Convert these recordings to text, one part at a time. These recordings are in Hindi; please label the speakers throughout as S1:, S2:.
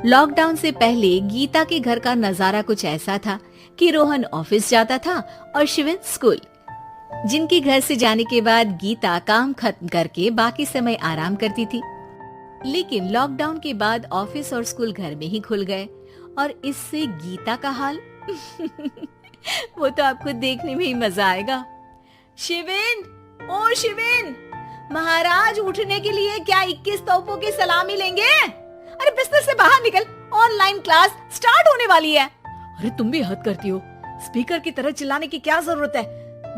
S1: लॉकडाउन से पहले गीता के घर का नजारा कुछ ऐसा था कि रोहन ऑफिस जाता था और शिवन स्कूल। जिनके घर से जाने के बाद गीता काम खत्म करके बाकी समय आराम करती थी। लेकिन लॉकडाउन के बाद ऑफिस और स्कूल घर में ही खुल गए और इससे गीता का हाल वो तो आपको देखने में ही मजा आएगा। शिविन, ओ शिविन, महाराज उठने के लिए क्या 21 तोपों की सलामी लेंगे? अरे बिस्तर से बाहर निकल, ऑनलाइन क्लास स्टार्ट होने वाली है।
S2: अरे तुम भी हद करती हो, स्पीकर की तरह चिल्लाने की क्या जरूरत है?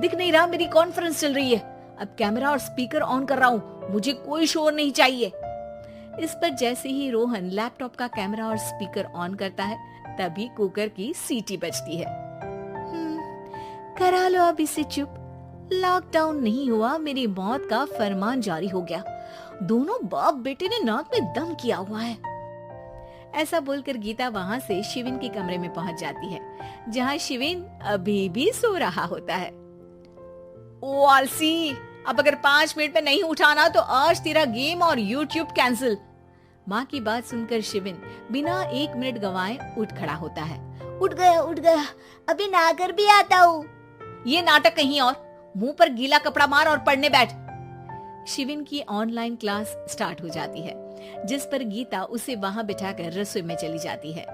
S2: दिख नहीं रहा मेरी कॉन्फ्रेंस चल रही है। अब कैमरा और स्पीकर ऑन कर रहा हूँ, मुझे कोई शोर नहीं चाहिए।
S1: इस पर जैसे ही रोहन लैपटॉप का कैमरा और स्पीकर ऑन करता है तभी कुकर की सीटी बजती है। करा लो अब इसे चुप। लॉकडाउन नहीं हुआ, मेरी मौत का फरमान जारी हो गया। दोनों बाप बेटे ने नाक में दम किया हुआ है। ऐसा बोलकर गीता वहाँ से शिविन के कमरे में पहुँच जाती है, जहाँ शिविन अभी भी सो रहा होता है।
S2: ओ आलसी, अब अगर 5 मिनट में नहीं उठाना तो आज तेरा गेम और यूट्यूब कैंसिल।
S1: माँ की बात सुनकर शिविन बिना 1 मिनट गंवाए उठ खड़ा होता है।
S3: उठ गया, अभी नहाकर भी आता हूँ।
S2: ये नाटक कहीं और, मुंह पर गीला कपड़ा मार और पढ़ने बैठ।
S1: शिविन की ऑनलाइन क्लास स्टार्ट हो जाती है, जिस पर गीता उसे वहां बिठाकर रसोई में चली जाती है।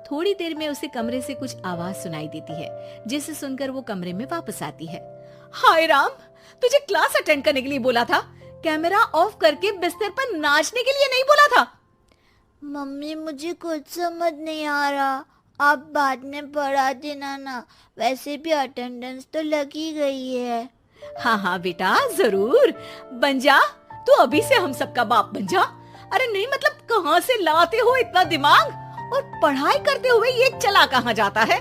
S1: थोड़ी देर में उसे कमरे से कुछ आवाज सुनाई देती है, जिसे सुनकर वो कमरे में वापस आती है।
S2: हाय राम, तुझे क्लास अटेंड करने के लिए बोला था, कैमरा ऑफ करके बिस्तर पर नाचने के लिए नहीं बोला था।
S3: मम्मी मुझे कुछ समझ नहीं आ रहा, आप बाद में पढ़ा देना ना, वैसे भी अटेंडेंस तो लगी गई है।
S2: हाँ बेटा, जरूर बन जा, तू अभी से हम सबका बाप बन जा। अरे नहीं मतलब कहाँ से लाते हो इतना दिमाग, और पढ़ाई करते हुए ये चला कहाँ जाता है?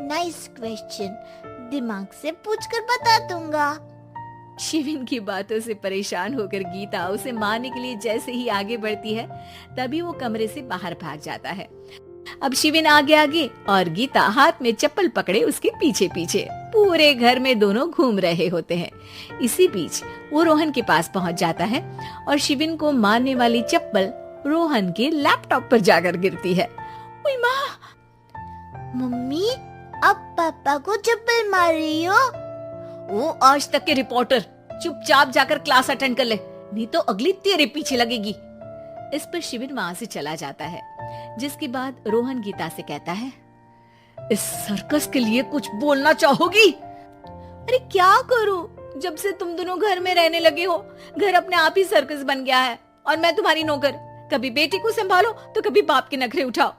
S3: नाइस क्वेश्चन, दिमाग से पूछकर बता दूंगा।
S1: शिविन की बातों से परेशान होकर गीता उसे मारने के लिए जैसे ही आगे बढ़ती है तभी वो कमरे से बाहर भाग जाता है। अब शिविन आगे आगे और गीता हाथ में चप्पल पकड़े उसके पीछे पीछे पूरे घर में दोनों घूम रहे होते हैं। इसी बीच वो रोहन के पास पहुंच जाता है और शिविन को मारने वाली चप्पल रोहन के लैपटॉप पर जाकर गिरती है।
S2: ओए माँ!
S3: मम्मी, अब पापा को चप्पल मार रही हो?
S2: वो आज तक के रिपोर्टर, चुपचाप जाकर क्लास अटेंड कर ले, नहीं तो अगली तेरे पीछे लगेगी।
S1: इस पर शिविन वहां से चला जाता है, जिसके बाद रोहन गीता से कहता है,
S2: इस सर्कस के लिए कुछ बोलना चाहोगी?
S1: अरे क्या करूं, जब से तुम दोनों घर में रहने लगे हो, घर अपने आप ही सर्कस बन गया है और मैं तुम्हारी नौकर। कभी बेटी को संभालो तो कभी बाप के नखरे उठाओ।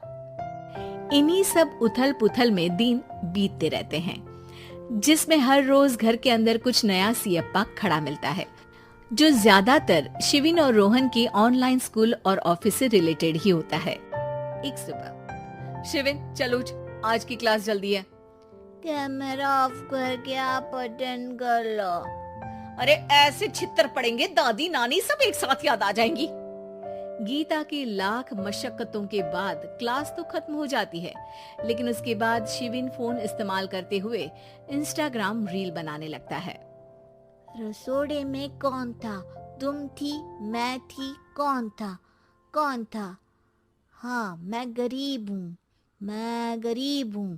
S1: इन्हीं सब उथल पुथल में दिन बीतते रहते हैं, जिसमें हर रोज घर के अंदर कुछ नया सियप्पा खड़ा मिलता है, जो ज्यादातर शिविन और रोहन के ऑनलाइन स्कूल और ऑफिस से रिलेटेड ही होता है। एक सुबह,
S2: शिविन चल उठ, आज की क्लास जल्दी है।
S3: कैमरा ऑफ करके आप अटेंड कर लो।
S2: अरे ऐसे छित्तर पड़ेंगे, दादी नानी सब एक साथ याद आ जाएंगी।
S1: गीता की लाख मशक्कतों के बाद क्लास तो खत्म हो जाती है, लेकिन उसके बाद शिविन फोन इस्तेमाल करते हुए इंस्टाग्राम रील बनाने लगता है।
S3: रसोड़े में कौन था? तुम थी, मैं थी, कौन था? कौन था? हाँ, मैं गरीब हूँ।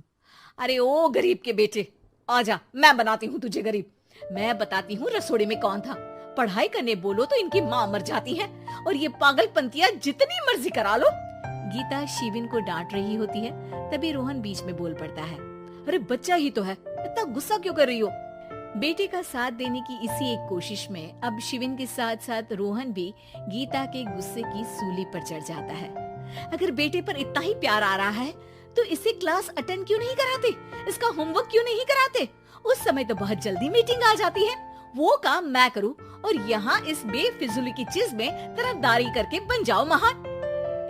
S2: अरे ओ गरीब के बेटे, आजा, मैं बनाती हूँ तुझे गरीब। मैं बताती हूँ रसोड़े में कौन था। पढ़ाई करने बोलो तो इनकी माँ मर जाती है, और ये पागलपंतियाँ जितनी मर्जी करा लो।
S1: गीता शिविन को डांट रही होती है, तभी रोहन बीच में बोल पड़ता है।
S2: अरे बच्चा ही तो है, इतना गुस्सा क्यों कर रही हो?
S1: बेटे का साथ देने की इसी एक कोशिश में अब शिविन के साथ साथ रोहन भी गीता के गुस्से की सूली पर चढ़ जाता है।
S2: अगर बेटे पर इतना ही प्यार आ रहा है तो इसे क्लास अटेंड क्यों नहीं कराते? इसका होमवर्क क्यों नहीं कराते? उस समय तो बहुत जल्दी मीटिंग आ जाती है, वो काम मैं करूँ और यहाँ इस बेफिजूली की चीज में तरफदारी करके बन जाओ महान।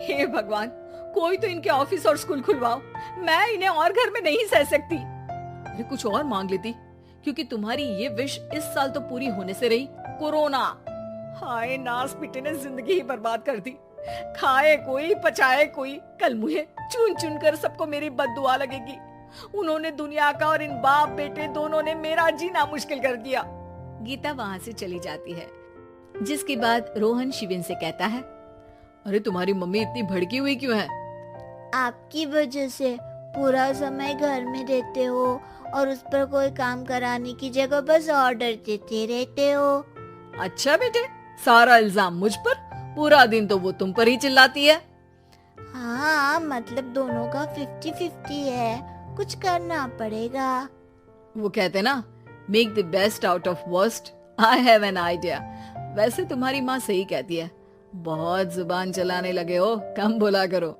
S2: हे भगवान, कोई तो इनके ऑफिस और स्कूल खुलवाओ, मैं इन्हें और घर में नहीं सह सकती। अरे कुछ और मांग लेती, क्योंकि तुम्हारी ये विश इस साल तो पूरी होने से रही, कोरोना। हाय नास पिटे ने जिंदगी ही बर्बाद कर दी। खाए कोई, पचाए कोई, कल मुझे चुन चुन कर सबको मेरी बद्दुआ लगेगी। उन्होंने दुनिया का और इन बाप बेटे दोनों ने मेरा जीना मुश्किल कर दिया।
S1: गीता वहाँ से चली जाती है, जिसके बाद रोहन शिविन से कहता है,
S2: अरे तुम्हारी मम्मी इतनी भड़की हुई क्यों है?
S3: आपकी वजह से पूरा समय घर में रहते हो और उस पर कोई काम कराने की जगह बस ऑर्डर देते रहते हो।
S2: अच्छा बेटे, सारा इल्जाम मुझ पर? पूरा दिन तो वो तुम पर ही चिल्लाती है।
S3: हाँ, मतलब दोनों का 50-50 है, कुछ करना पड़ेगा।
S2: वो कहते ना, make the best out of worst. I have an idea. वैसे तुम्हारी माँ सही कहती है, बहुत जुबान चलाने लगे हो, कम बोला करो।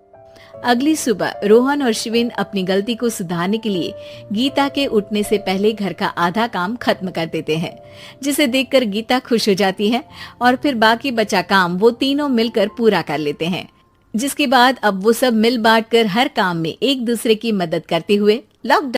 S1: अगली सुबह रोहन और शिविन अपनी गलती को सुधारने के लिए गीता के उठने से पहले घर का आधा काम खत्म कर देते हैं, जिसे देखकर गीता खुश हो जाती है और फिर बाकी बचा काम वो तीनों मिलकर पूरा कर लेते हैं। जिसके बाद अब वो सब मिल बांट कर हर काम में एक दूसरे की मदद करते हुए लॉकडाउन